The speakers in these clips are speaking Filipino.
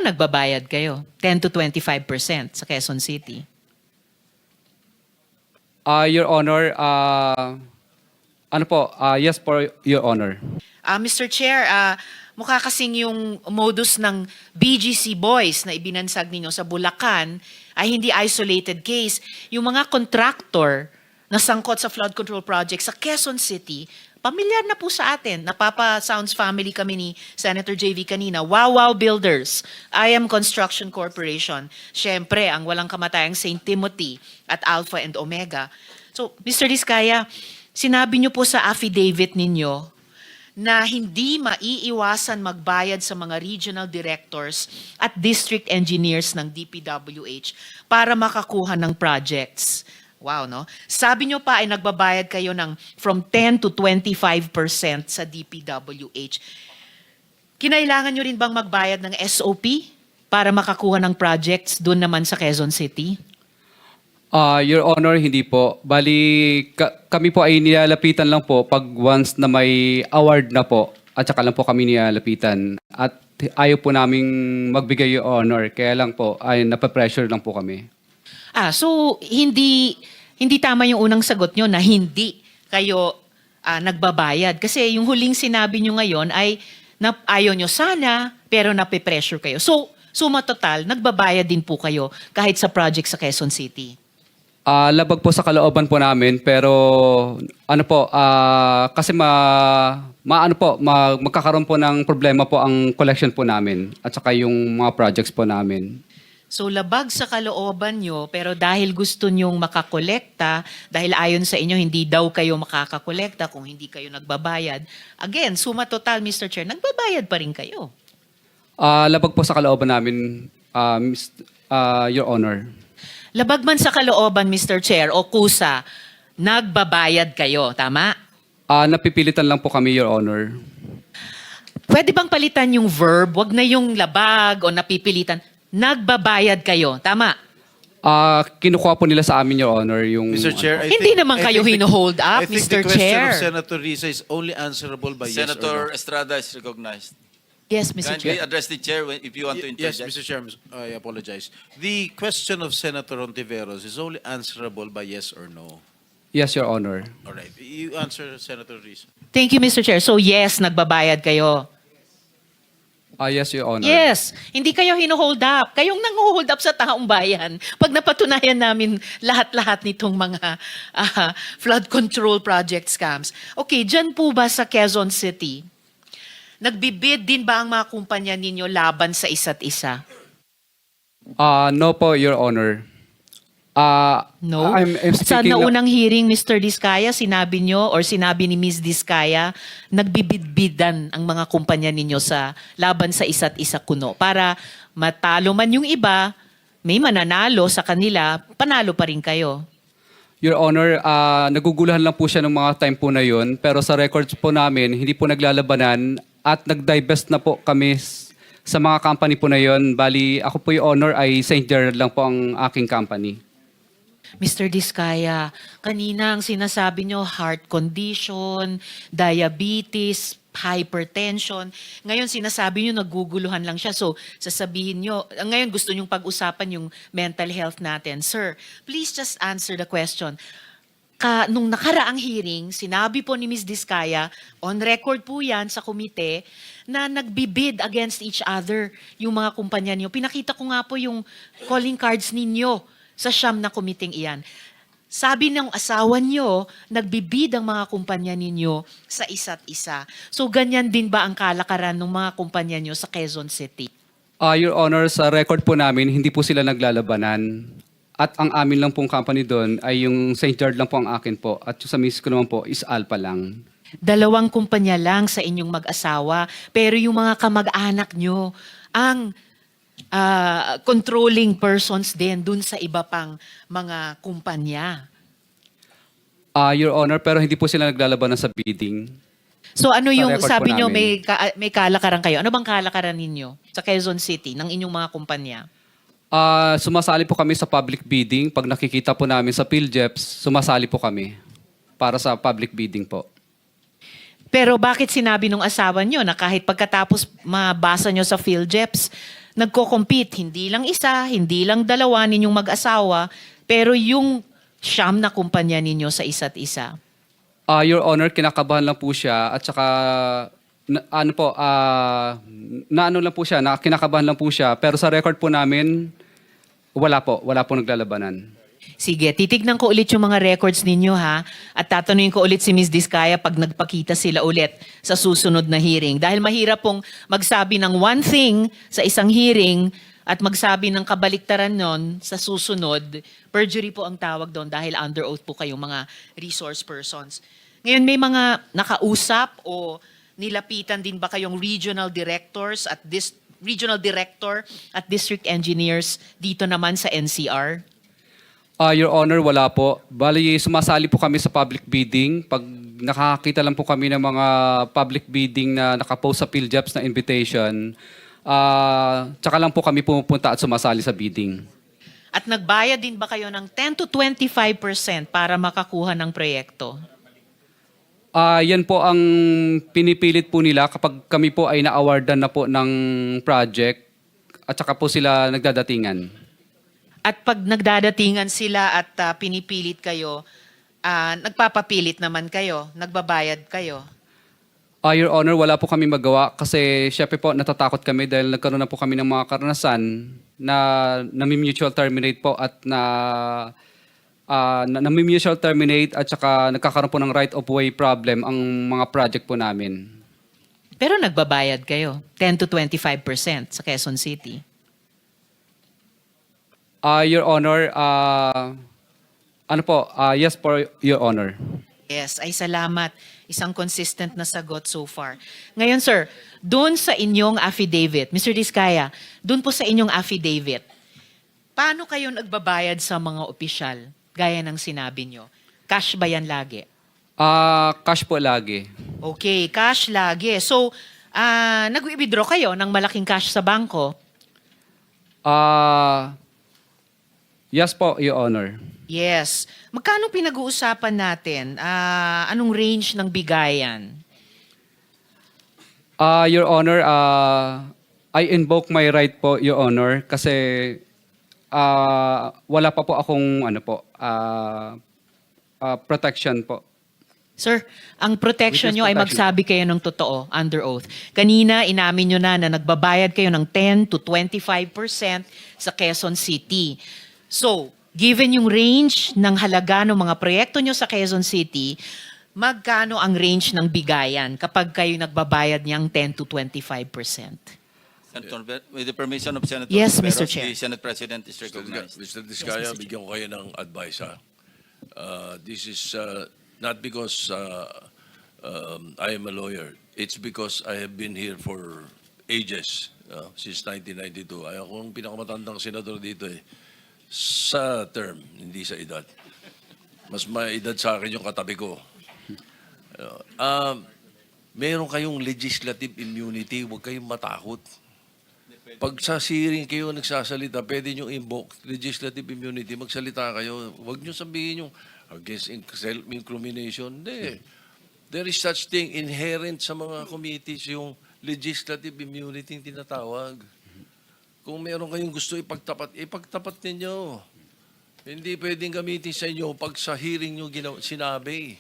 nagbabayad kayo? 10 to 25% sa Quezon City. Your Honor, yes po, Your Honor. Mr. Chair, mukha kasing yung modus ng BGC Boys na ibinansag ninyo sa Bulacan ay hindi isolated case. Yung mga contractor na sangkot sa flood control project sa Quezon City, pamilyar na po sa atin. Napapa-Sounds family kami ni Senator JV kanina. Wow Builders, IM Construction Corporation. Siyempre, ang walang kamatayang St. Timothy at Alpha and Omega. So, Mr. Diskaya, sinabi niyo po sa affidavit ninyo na hindi maiiwasan magbayad sa mga regional directors at district engineers ng DPWH para makakuha ng projects. Wow, no? Sabi nyo pa ay nagbabayad kayo ng from 10 to 25% sa DPWH. Kinailangan nyo rin bang magbayad ng SOP para makakuha ng projects doon naman sa Quezon City? Your Honor, hindi po. Bali, kami po ay nilalapitan lang po pag once na may award na po at saka lang po kami nilalapitan. At ayaw po naming magbigay Your Honor. Kaya lang po ay napapressure lang po kami. So hindi tama yung unang sagot nyo na hindi kayo nagbabayad. Kasi yung huling sinabi nyo ngayon ay ayaw nyo sana pero nape-pressure kayo. So, suma total, nagbabayad din po kayo kahit sa project sa Quezon City. Labag po sa kalooban po namin pero kasi magkakaroon po ng problema po ang collection po namin at saka yung mga projects po namin. So labag sa kalooban nyo, pero dahil gusto nyong makakolekta, dahil ayon sa inyo, hindi daw kayo makakakolekta kung hindi kayo nagbabayad. Again, suma total, Mr. Chair, nagbabayad pa rin kayo. Labag po sa kalooban namin, Your Honor. Labag man sa kalooban, Mr. Chair, o kusa, nagbabayad kayo, tama? Napipilitan lang po kami, Your Honor. Pwede bang palitan yung verb? Wag na yung labag o napipilitan. Nagbabayad kayo, tama? Kinukuha po nila sa amin, Your Honor, yung... Mr. Chair, Hindi naman kayo hino-hold up, I think Mr. the question Chair. of Senator Risa is only answerable by yes or Senator no. Estrada is recognized. Yes, Mr. Kindly Chair. address the chair if you want to Yes, interject. Mr. Chair, I apologize. The question of Senator Ontiveros is only answerable by yes or no. Yes, Your Honor. All right. You answer, Senator Risa. Thank you, Mr. Chair. So yes, nagbabayad kayo. Yes, Your Honor. Yes, hindi kayo hino-hold up. Kayong nang-hold up sa taong bayan. Pag napatunayan namin lahat-lahat nitong mga flood control project scams. Okay, dyan po ba sa Quezon City, nagbibid din ba ang mga kumpanya ninyo laban sa isa't isa? No po, Your Honor. No? I'm Sa speaking... naunang hearing, Mr. Diskaya, sinabi nyo or sinabi ni Ms. Diskaya, nagbibid-bidan ang mga kumpanya ninyo sa laban sa isa't isa kuno. Para matalo man yung iba, may mananalo sa kanila, panalo pa rin kayo. Your Honor, naguguluhan lang po siya ng mga time po na yun. Pero sa records po namin, hindi po naglalabanan at nag-divest na po kami sa mga company po na yun. Bali, ako po, Your Honor, ay St. Gerard lang po ang aking company. Mr. Diskaya, kanina ang sinasabi nyo, heart condition, diabetes, hypertension. Ngayon sinasabi nyo, naguguluhan lang siya. So, sasabihin nyo, ngayon gusto nyong pag-usapan yung mental health natin. Sir, please just answer the question. Nung nakaraang hearing, sinabi po ni Ms. Diskaya, on record po yan sa komite, na nagbibid against each other yung mga kumpanya niyo. Pinakita ko nga po yung calling cards ninyo sa siyam na komiting iyan. Sabi ng asawa niyo, nagbibid ang mga kumpanya ninyo sa isa't isa. So ganyan din ba ang kalakaran ng mga kumpanya niyo sa Quezon City? Your Honor, sa record po namin, hindi po sila naglalabanan. At ang amin lang pong company doon ay yung St. Gerard lang po ang akin po. At yung sa miss ko naman po is Alpha lang. Dalawang kumpanya lang sa inyong mag-asawa, pero yung mga kamag-anak nyo, ang controlling persons din dun sa iba pang mga kumpanya. Your Honor, pero hindi po sila naglalabanan sa bidding. So ano Sa yung record sabi po nyo, namin. may kalakaran kayo? Ano bang kalakaran ninyo sa Quezon City ng inyong mga kumpanya? Sumasali po kami sa public bidding. Pag nakikita po namin sa PhilJeps, sumasali po kami para sa public bidding po. Pero bakit sinabi nung asawa nyo na kahit pagkatapos mabasa nyo sa PhilJeps, nagko-compete, hindi lang isa, hindi lang dalawa ninyong mag-asawa, pero yung siyam na kumpanya ninyo sa isa't isa. Your Honor, kinakabahan lang po siya at saka ano po, na ano lang po siya, na kinakabahan lang po siya. Pero sa record po namin, wala po naglalabanan. Sige, titignan ko ulit yung mga records ninyo ha, at tatanungin ko ulit si Ms. Diskaya pag nagpakita sila ulit sa susunod na hearing. Dahil mahirap pong magsabi ng one thing sa isang hearing at magsabi ng kabaliktaran nun sa susunod. Perjury po ang tawag doon dahil under oath po kayong mga resource persons. Ngayon, may mga nakausap o nilapitan din ba kayong regional directors at regional director at district engineers dito naman sa NCR? Your Honor, wala po. Bali, sumasali po kami sa public bidding. Pag nakakita lang po kami ng mga public bidding na nakapost sa PhilJobs na invitation, tsaka lang po kami pumupunta at sumasali sa bidding. At nagbayad din ba kayo ng 10 to 25% para makakuha ng proyekto? Yan po ang pinipilit po nila kapag kami po ay na-awardan na po ng project at saka po sila nagdadatingan. At pag nagdadatingan sila at pinipilit kayo, nagpapapilit naman kayo, nagbabayad kayo. Your Honor, wala po kami magawa kasi syempre po natatakot kami dahil nagkaroon na po kami ng mga karanasan na nami-mutual terminate po at nami-mutual terminate at saka nagkakaroon po ng right of way problem ang mga project po namin. Pero nagbabayad kayo, 10 to 25% sa Quezon City. Your Honor, yes po, Your Honor. Yes, ay salamat. Isang consistent na sagot so far. Ngayon sir, doon sa inyong affidavit, Mr. Diskaya, doon po sa inyong affidavit, paano kayo nagbabayad sa mga opisyal? Gaya ng sinabi nyo. Cash ba yan lagi? Cash po lagi. Okay, cash lagi. So, nag-withdraw kayo ng malaking cash sa bangko? Yes po, Your Honor. Yes. Magkano pinag-uusapan natin? Anong range ng bigayan? Your Honor, I invoke my right po, Your Honor, kasi wala pa po akong protection po. Sir, ang protection Witness nyo ay protection. magsabi kayo ng totoo, under oath. Kanina, inamin nyo na nagbabayad kayo ng 10 to 25% sa Quezon City. So, given yung range ng halaga ng mga proyekto nyo sa Quezon City, magkano ang range ng bigayan kapag kayo nagbabayad niyang 10 to 25%? Senator, with the permission of Senator Yes, Tiveros, Mr. Chair. the Senate President is recognized. Mr. Diskaya, Mr. Chair. bigyan ko kayo ng advice, ha? This is not because I am a lawyer. It's because I have been here for ages, since 1992. Ay, ako ang pinakamatandang senador dito eh. Sa term, hindi sa edad. Mas may edad sa akin yung katabi ko. Meron kayong legislative immunity, huwag kayong matakot. Pag sa hearing kayo nagsasalita, pwede nyo invoke legislative immunity, magsalita kayo. Huwag nyo sabihin yung against self-incrimination. Hindi. There is such thing inherent sa mga committees, yung legislative immunity yung tinatawag. Kung meron kayong gusto ipagtapat ninyo. Hindi pwedeng gamitin sa inyo pag sa hearing nyo sinabi.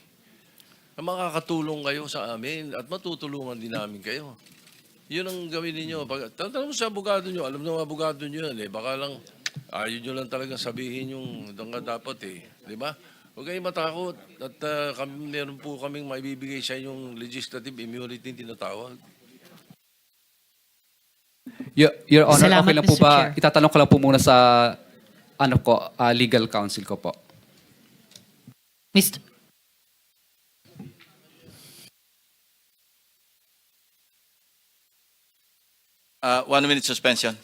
Na makakatulong kayo sa amin at matutulungan din namin kayo. Yun ang gawin ninyo. Tatanong mo sa abogado nyo, alam ng abogado nyo yan eh. Baka lang, ayaw nyo lang talagang sabihin yung dapat eh. Di ba? Huwag kayong matakot. At meron po kaming maibibigay sa inyong legislative immunity tinatawag. Your Honor, Salamat, okay lang po Mr. ba? Chair. Itatanong ko lang po muna sa legal counsel ko po. Mr. 1 minute suspension.